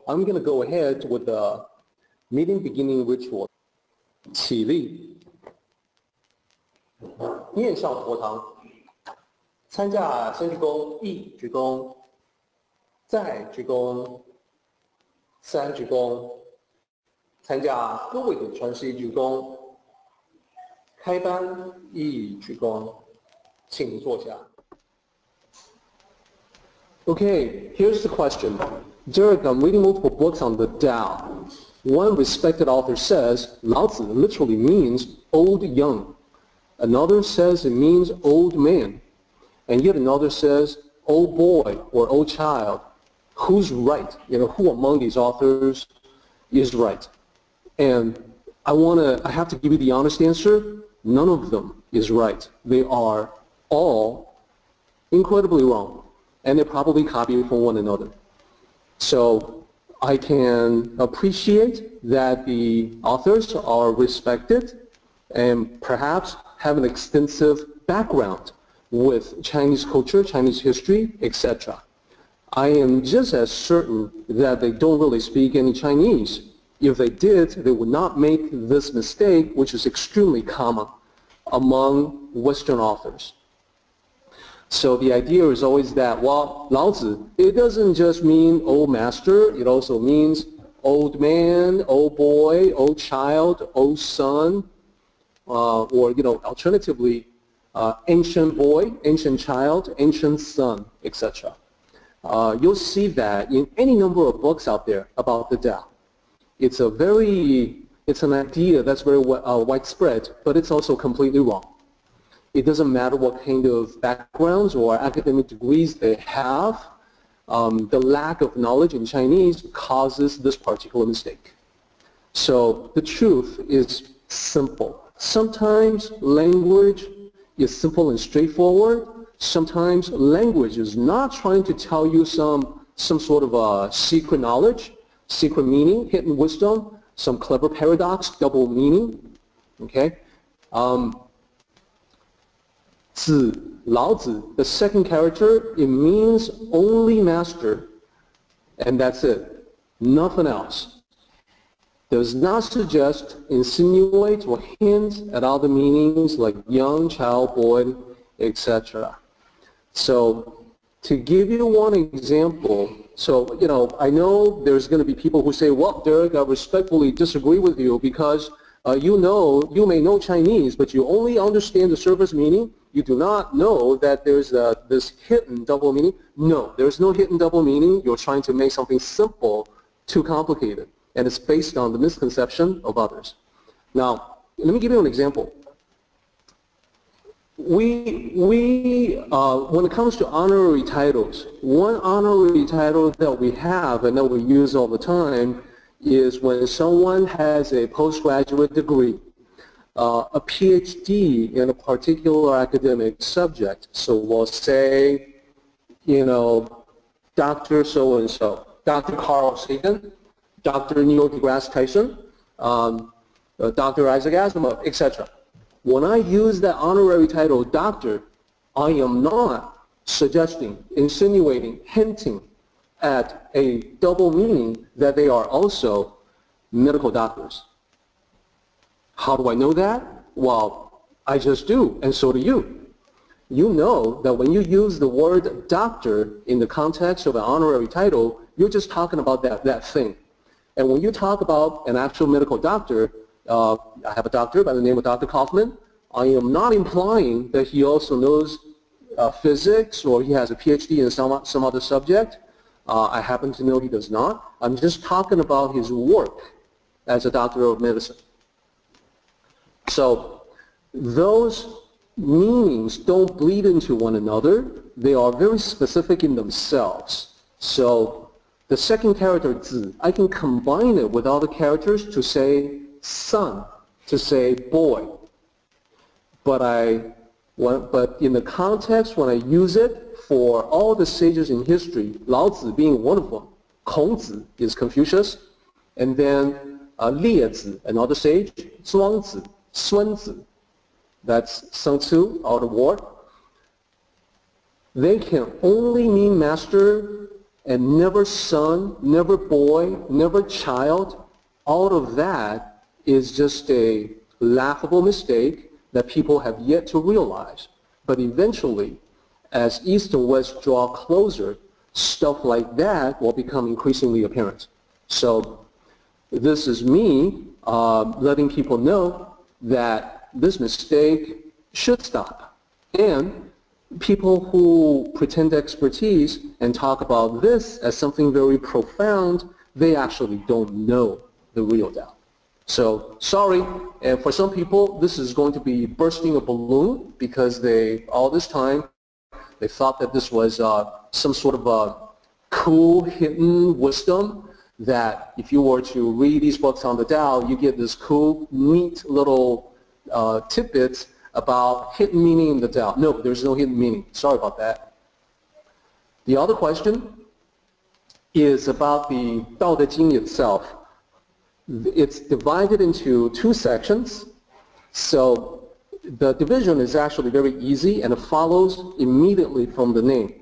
I'm going to go ahead with the meeting beginning ritual. 起立，面向佛堂，参加先鞠躬，一鞠躬，再鞠躬，三鞠躬，参加各位的传习鞠躬，开班一鞠躬，请坐下。Okay, here's the question. Derek, I'm reading multiple books on the Tao. One respected author says Lao Tzu literally means old young. Another says it means old man. And yet another says old boy or old child. Who's right? Who among these authors is right? And I have to give you the honest answer. None of them is right. They are all incredibly wrong. And they're probably copied from one another. So I can appreciate that the authors are respected and perhaps have an extensive background with Chinese culture, Chinese history, etc. I am just as certain that they don't really speak any Chinese. If they did, they would not make this mistake, which is extremely common among Western authors. So the idea is always that, well, Lao Tzu, it doesn't just mean old master, it also means old man, old boy, old child, old son, or, alternatively, ancient boy, ancient child, ancient son, etc. You'll see that in any number of books out there about the Tao. It's an idea that's very widespread, but it's also completely wrong. It doesn't matter what kind of backgrounds or academic degrees they have. The lack of knowledge in Chinese causes this particular mistake. So the truth is simple. Sometimes language is simple and straightforward. Sometimes language is not trying to tell you some sort of secret knowledge, secret meaning, hidden wisdom, some clever paradox, double meaning. Okay? Lao Tzu, the second character, it means only master, and that's it. Nothing else. Does not suggest, insinuate, or hint at other meanings like young, child, boy, etc. So, to give you one example, I know there's going to be people who say, well, Derek, I respectfully disagree with you because you may know Chinese, but you only understand the surface meaning. You do not know that there's this hidden double meaning. No, there's no hidden double meaning. You're trying to make something simple too complicated, and it's based on the misconception of others. Now, let me give you an example. When it comes to honorary titles, one honorary title that we have and that we use all the time is when someone has a postgraduate degree, a PhD in a particular academic subject. So we'll say, Dr. So-and-so, Dr. Carl Sagan, Dr. Neil deGrasse Tyson, Dr. Isaac Asimov, etc. When I use that honorary title, doctor, I am not suggesting, insinuating, hinting at a double meaning that they are also medical doctors. How do I know that? Well, I just do, and so do you. You know that when you use the word doctor in the context of an honorary title, you're just talking about that thing. And when you talk about an actual medical doctor, I have a doctor by the name of Dr. Kaufman. I am not implying that he also knows physics or he has a PhD in some other subject. I happen to know he does not. I'm just talking about his work as a doctor of medicine. So those meanings don't bleed into one another. They are very specific in themselves. So the second character, zi, I can combine it with other characters to say son, to say boy. But in the context, when I use it for all the sages in history, Lao Tzu being one of them, Kongzi is Confucius, and then Liezi, another sage, Zhuangzi, Sunzi, that's Sun Tzu, Art of War. They can only mean master and never son, never boy, never child, all of that is just a laughable mistake that people have yet to realize. But eventually, as East and West draw closer, stuff like that will become increasingly apparent. So this is me letting people know that this mistake should stop. And people who pretend expertise and talk about this as something very profound, they actually don't know the real Tao. So sorry, and for some people this is going to be bursting a balloon because all this time they thought that this was some sort of a cool hidden wisdom, that if you were to read these books on the Tao, you get this cool, neat little tidbits about hidden meaning in the Tao. No, there's no hidden meaning. Sorry about that. The other question is about the Tao Te Ching itself. It's divided into two sections. So the division is actually very easy, and it follows immediately from the name.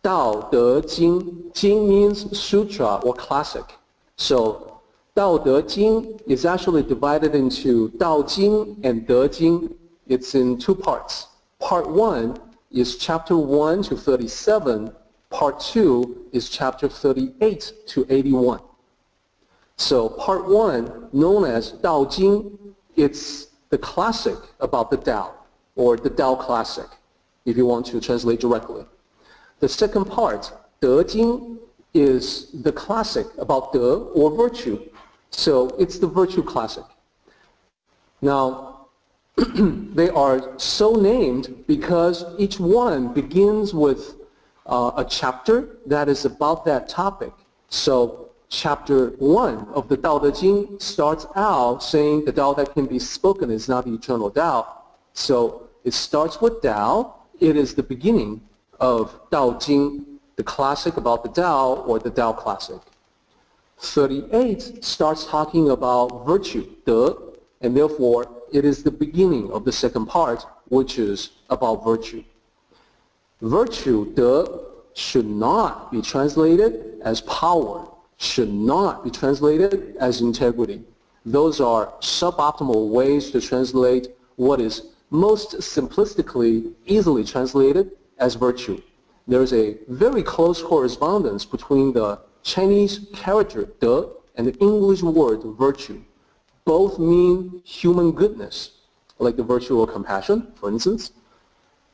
Tao Te Jing. Jing means sutra or classic. So Tao Te Jing is actually divided into Tao Jing and De Jing. It's in two parts. Part 1 is chapter 1 to 37. Part 2 is chapter 38 to 81. So part 1, known as Tao Jing, it's the classic about the Tao, or the Tao classic, if you want to translate directly. The second part, De Jing, is the classic about De, or virtue. So it's the virtue classic. Now, they are so named because each one begins with a chapter that is about that topic. So chapter 1 of the Tao Te Ching starts out saying the Tao that can be spoken is not the eternal Tao. So it starts with Tao. It is the beginning of Tao Jing, the classic about the Tao, or the Tao classic. 38 starts talking about virtue, De, and therefore it is the beginning of the second part, which is about virtue. Virtue, De, should not be translated as power, should not be translated as integrity. Those are suboptimal ways to translate what is most simplistically easily translated as virtue. There's a very close correspondence between the Chinese character De and the English word virtue. Both mean human goodness, like the virtue of compassion, for instance.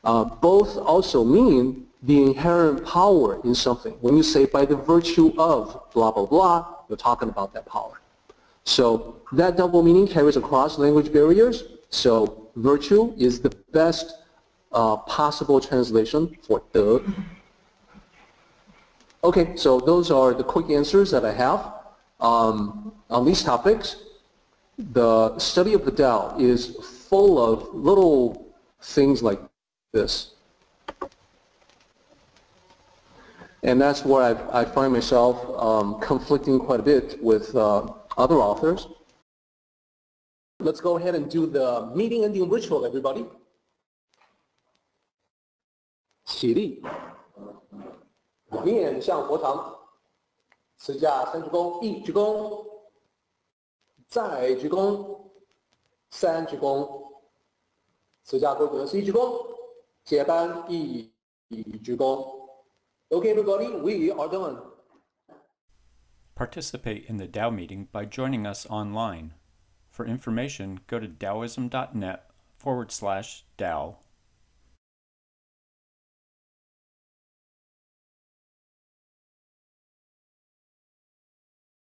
Both also mean the inherent power in something. When you say by the virtue of blah, blah, blah, you're talking about that power. So that double meaning carries across language barriers. So virtue is the best possible translation for De. Okay, so those are the quick answers that I have on these topics. The study of the Tao is full of little things like this. And that's where I find myself conflicting quite a bit with other authors. Let's go ahead and do the meeting ending ritual, everybody. 起立，面向佛堂，持架三鞠躬，一鞠躬，再鞠躬，三鞠躬，持架规格是一鞠躬，接班一鞠躬。Okay, everybody, we are done. Participate in the Tao meeting by joining us online. For information, go to Taoism.net/Tao